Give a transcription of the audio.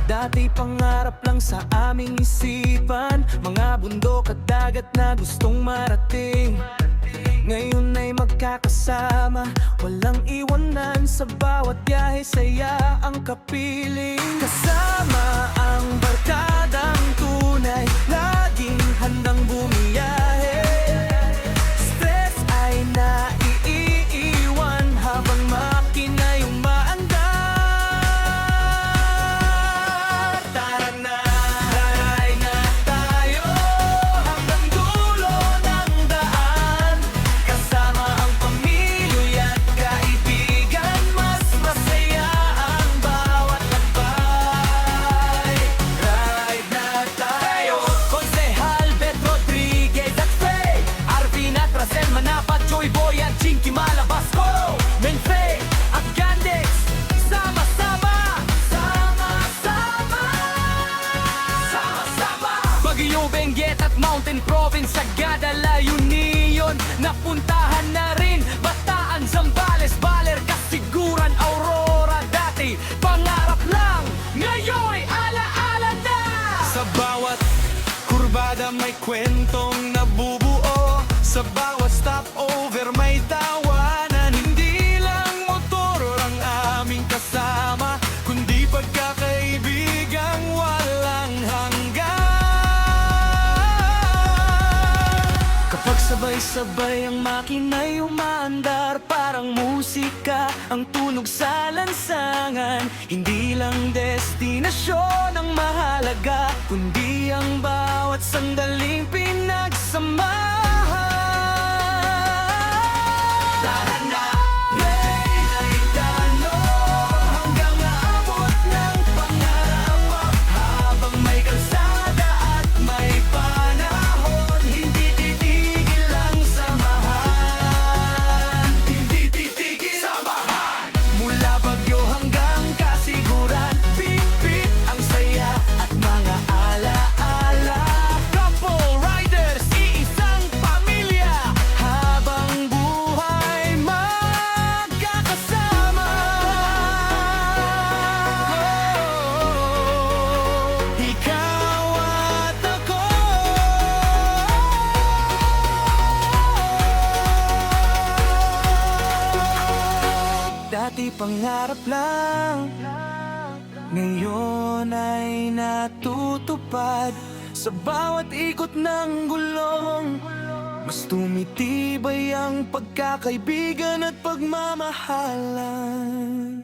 Dati pangarap lang sa aming isipan, mga bundok at dagat na gustong marating. Ngayon ay magkakasama, walang iwanan, sa bawat biyahe saya ang kapiling. Kasama ang barkadang tunay, laging handang bumiyahe. Stress ay naiiwan habang makina'y umaandar. Tara na, taray na tayo hanggang dulo ng daan. Kasama ang pamilya at kaibigan, mas masaya ang bawat lakbay. Ride na tayo, Konsehal Bet Rodriguez at Faye, Arvin at Razel Manapat, Joy Boy at Chinky Malabasco, Menfe at Gandex, sama-sama, sama-sama, sama-sama. Baguio, Benguet at Mountain Province, Sagada, Layunion, napuntahan na rin. Bataan, Zambales, Baler, Kasiguran, Aurora. Dati pangarap lang, ngayon'y alaala na. Sa bawat kurbada may kwentong nabubuo, sa bawat stopover may tawanan. Hindi lang motor ang aming kasama, kundi pagkakaibigang walang hanggan. Kapag sabay-sabay ang makina'y umaandar, parang musika ang tunog sa lansangan. Hindi lang destinasyon ang mahalaga, kundi ang bawat sandaling pinagsamahan. Tara na, Ray na itano hanggang aabot ng pangarap. Habang may kalsada at may panahon, hindi titigil ang samahan. Hindi titigil samahan. Mula Baguio hanggang Kasiguran, pip-pip ang saya at mga ala-ala. Couple riders, iisang pamilya, habang buhay magkakasama. Ikaw at ako. Dati pangarap lang, ngayon ay natutupad. Sa bawat ikot ng gulong, mas tumitibay ang pagkakaibigan at pagmamahalan.